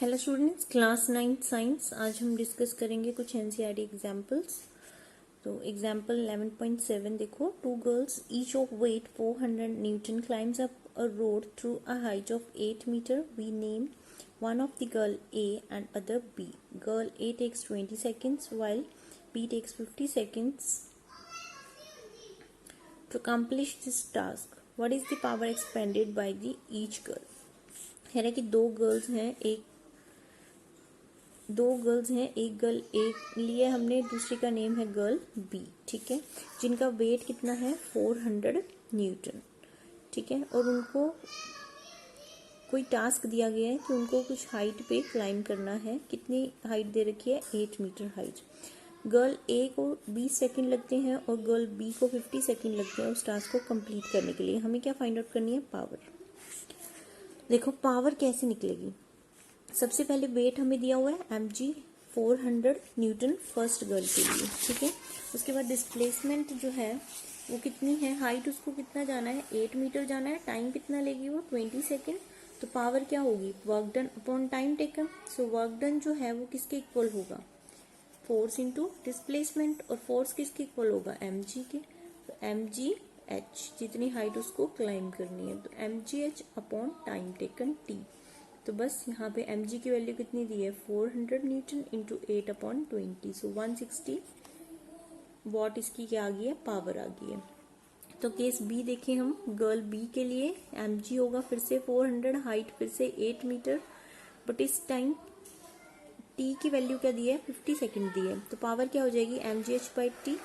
Hello students, class 9 science. आज हम discuss करेंगे कुछ एनसीईआरटी एग्जाम्पल्स। तो एग्जाम्पल 11.7 देखो। Two girls each of weight 400 newton climbs up a rope through a height of 8 metre. We name one of the girl A and other B. Girl A takes 20 seconds while B takes 50 seconds to accomplish this task. What is the power expended by the each girl? कह रहा है कि दो girls हैं, एक girl ए लिए हमने, दूसरी का नेम है गर्ल बी, ठीक है, जिनका वेट कितना है 400 न्यूटन, ठीक है, और उनको कोई टास्क दिया गया है कि उनको कुछ हाइट पे क्लाइम करना है। कितनी हाइट दे रखी है? 8 मीटर हाइट। गर्ल ए को 20 सेकंड लगते हैं और गर्ल बी को 50 सेकंड लगते हैं उस टास्क को कंप्लीट करने के लिए। हमें क्या फाइंड आउट करनी है? पावर। देखो पावर कैसे निकलेगी। सबसे पहले वेट हमें दिया हुआ है mg 400 न्यूटन फर्स्ट गर्ल के लिए, ठीक है। उसके बाद डिस्प्लेसमेंट जो है वो कितनी है, हाइट उसको कितना जाना है, 8 मीटर जाना है। टाइम कितना लेगी वो? 20 सेकेंड। तो पावर क्या होगी? Work done upon time taken. So work done जो है वो किसके इक्वल होगा? Force into displacement. और फोर्स किसके इक्वल होगा? mg के। तो mg h, जितनी हाइट उसको क्लाइम करनी है, तो mg h upon time taken t। तो बस यहाँ पे mg की वैल्यू कितनी दी है? 400 Newton into 8 upon 20। So 160 what इसकी क्या आ गई है? पावर आ गई है। तो केस बी देखें हम, गर्ल बी के लिए mg होगा फिर से 400, हाइट फिर से 8 मीटर, बट इस टाइम t की वैल्यू क्या दी है? 50 सेकेंड दी है। तो पावर क्या हो जाएगी? mg h by T.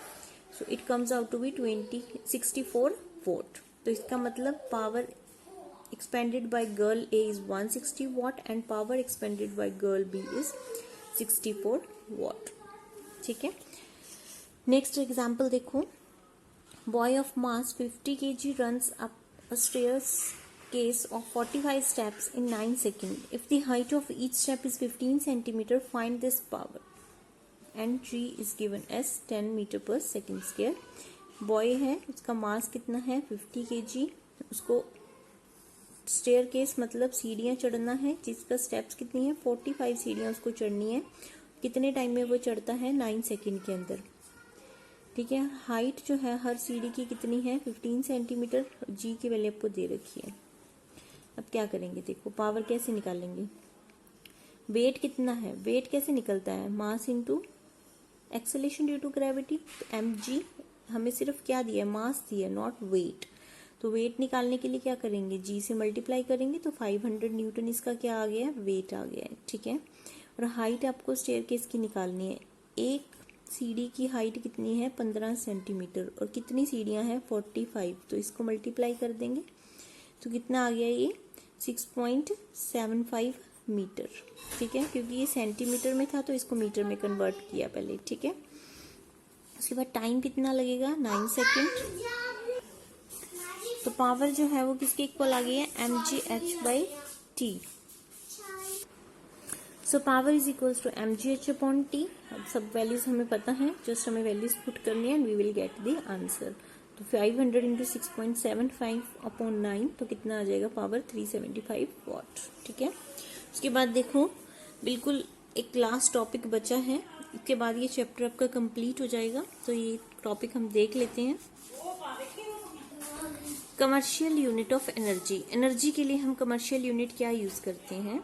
So it comes out to be 64 watt. तो इसका मतलब power expended by girl A is 160 watt and power expended by girl B is 64 watt, ठीक है। नेक्स्ट एग्जाम्पल देखो। Boy of mass 50 kg runs up a staircase of 45 steps in 9 seconds. If the height of each step is 15 centimeter, find this power. And G is given as 10 meter per second square. Boy है, उसका मास कितना है? 50 kg। उसको stair case मतलब सीढ़ियां चढ़ना है, जिसका स्टेप्स कितनी है? 45 सीढ़ियां उसको चढ़नी है। कितने टाइम में वो चढ़ता है? 9 सेकेंड के अंदर, ठीक है। हाइट जो है हर सीढ़ी की कितनी है? 15 सेंटीमीटर। जी की वैल्यू आपको दे रखी है। अब क्या करेंगे? देखो पावर कैसे निकालेंगे। वेट कितना है? वेट कैसे निकलता है? Mass into acceleration due to gravity. तो mg हमें सिर्फ क्या दिया है? मास दिया है, नॉट वेट। तो वेट निकालने के लिए क्या करेंगे? जी से मल्टीप्लाई करेंगे तो 500 न्यूटन इसका क्या आ गया है? वेट आ गया है, ठीक है। और हाइट आपको स्टेयरकेस की निकालनी है। एक सीढ़ी की हाइट कितनी है? 15 सेंटीमीटर। और कितनी सीढ़ियां हैं? 45। तो इसको मल्टीप्लाई कर देंगे तो कितना आ गया? ये 6.75 मीटर, ठीक है। क्योंकि ये सेंटीमीटर में था तो इसको मीटर में कन्वर्ट किया पहले, ठीक है। उसके बाद टाइम कितना लगेगा? 9 सेकेंड। तो पावर जो है वो किसके इक्वल आ गई है? mg h by T. So power is equals to mg h upon T. अब सब वैल्यूज हमें पता है, जस्ट हमें वैल्यूज पुट करनी है and we will get the answer. तो 500 इंटू 6.75 अपॉन 9, तो कितना आ जाएगा? पावर 375 वॉट, ठीक है। उसके बाद देखो, बिल्कुल एक लास्ट टॉपिक बचा है, इसके बाद ये चैप्टर आपका कंप्लीट हो जाएगा। तो ये टॉपिक हम देख लेते हैं। Commercial unit of energy. Energy के लिए हम कमर्शियल यूनिट क्या यूज करते हैं?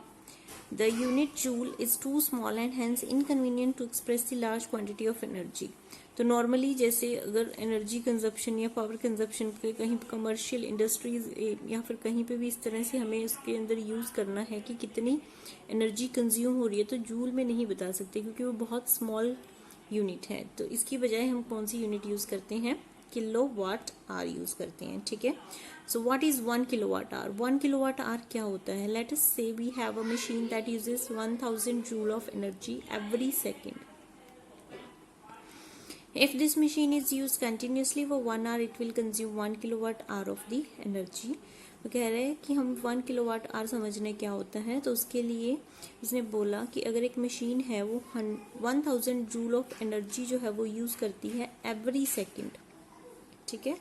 The unit joule is too small and hence inconvenient to express the large quantity of energy. तो नॉर्मली जैसे अगर एनर्जी कंजप्शन या पावर कंजप्शन के कहीं कमर्शियल इंडस्ट्रीज या फिर कहीं पे भी इस तरह से हमें उसके अंदर यूज करना है कि कितनी एनर्जी कंज्यूम हो रही है, तो जूल में नहीं बता सकते क्योंकि वो बहुत स्मॉल यूनिट है। तो इसकी बजाय हम कौन सी यूनिट यूज करते हैं? किलोवाट आवर यूज करते हैं, ठीक है। So what is 1 kilowatt hour? 1 kilowatt hour क्या होता है? Let us say we have a machine that uses 1000 joule of energy every second. If this machine is used continuously for 1 hour, it will consume 1 kilowatt hour of the energy. वो कह रहे हैं कि हम 1 kilowatt our समझने क्या होता है। तो उसके लिए इसने बोला कि अगर एक मशीन है वो 1000 जूल ऑफ एनर्जी जो है वो यूज करती है एवरी सेकेंड, ठीक है।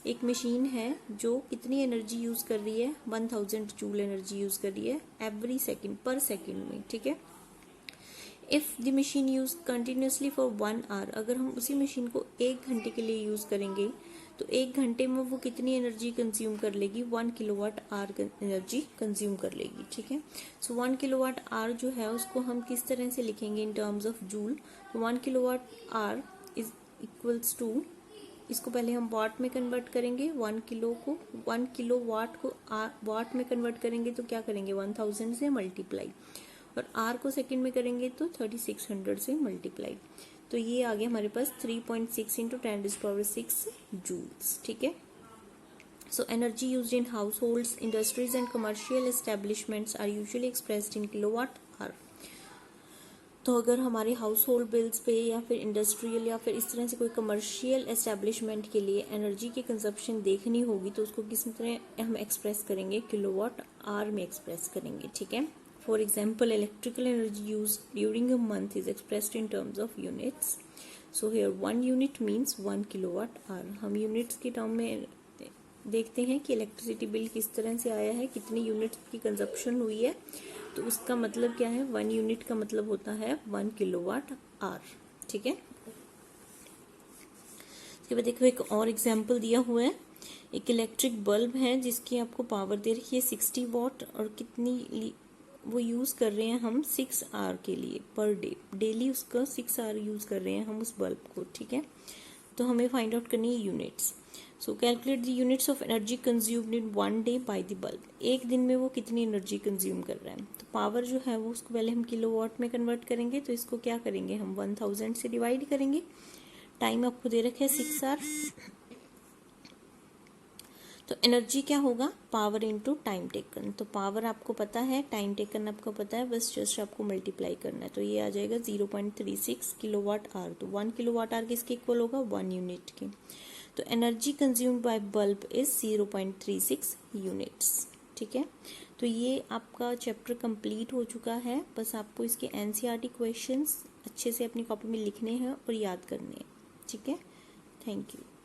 एक मशीन है जो कितनी एनर्जी यूज कर रही है, 1000 जूल एनर्जी यूज कर रही है एवरी सेकेंड, पर सेकेंड में, ठीक है। If the machine use continuously for 1 hour, अगर हम उसी मशीन को 1 घंटे के लिए यूज करेंगे तो 1 घंटे में वो कितनी एनर्जी कंज्यूम कर लेगी, 1 किलोवाट आवर एनर्जी कंज्यूम कर लेगी, ठीक है। सो 1 किलोवाट आवर जो है उसको हम किस तरह से लिखेंगे in terms of joule. 1 kilowatt hour is equals to, इसको पहले हम वाट में कन्वर्ट करेंगे, 1 किलो वाट को वाट में कन्वर्ट करेंगे तो क्या करेंगे, 1000 से मल्टीप्लाई, और आर को सेकंड में करेंगे तो 3600 से मल्टीप्लाई। तो ये आ गया हमारे पास 3.6 इंटू 10⁶ जूल्स, ठीक है। So energy used in households, industries and commercial establishments are usually expressed in kilowatt hour. तो अगर हमारे हाउस होल्ड बिल्स पे या फिर इंडस्ट्रियल या फिर इस तरह से कोई कमर्शियल एस्टेब्लिशमेंट के लिए एनर्जी की कंजप्शन देखनी होगी तो उसको किस तरह हम एक्सप्रेस करेंगे, किलोवाट आवर में एक्सप्रेस करेंगे, ठीक है। For example, electrical energy used during a month is expressed in terms of units. So here 1 unit means 1 kilowatt hour. हम यूनिट्स की टर्म में देखते हैं कि इलेक्ट्रिसिटी बिल किस तरह से आया है, कितनी यूनिट्स की कंजप्शन हुई है, तो उसका मतलब क्या है, 1 यूनिट का मतलब होता है 1 किलोवाट आवर, ठीक है। इसके बाद देखो एक और एग्जाम्पल दिया हुआ है, एक इलेक्ट्रिक बल्ब है जिसकी आपको पावर दे रखी है 60 वॉट और कितनी वो यूज कर रहे हैं हम 6 आवर के लिए पर डे, डेली उसका 6 आवर यूज कर रहे हैं हम उस बल्ब को, ठीक है। तो हमें फाइंड आउट करनी है units. So calculate the units of energy consumed in 1 day by the bulb, एक दिन में वो कितनी एनर्जी कंज्यूम कर रहा है। तो पावर जो है वो उसको पहले हम किलोवाट में कन्वर्ट करेंगे, तो इसको क्या करेंगे हम 1000 से डिवाइड करेंगे। टाइम आपको दे रखे है 6 आवर, तो एनर्जी क्या होगा, पावर इनटू टाइम टेकन। तो पावर आपको पता है, टाइम टेकन आपको पता है, बस जस्ट आपको मल्टीप्लाई करना है। तो ये आ जाएगा 0.36 किलोवाट आवर। तो 1 किलोवाट आवर किसके इक्वल होगा, 1 यूनिट के। तो energy consumed by bulb is 0.36 units, ठीक है। तो ये आपका चैप्टर कंप्लीट हो चुका है। बस आपको इसके एनसीईआरटी क्वेश्चंस अच्छे से अपनी कॉपी में लिखने हैं और याद करने हैं, ठीक है। Thank you.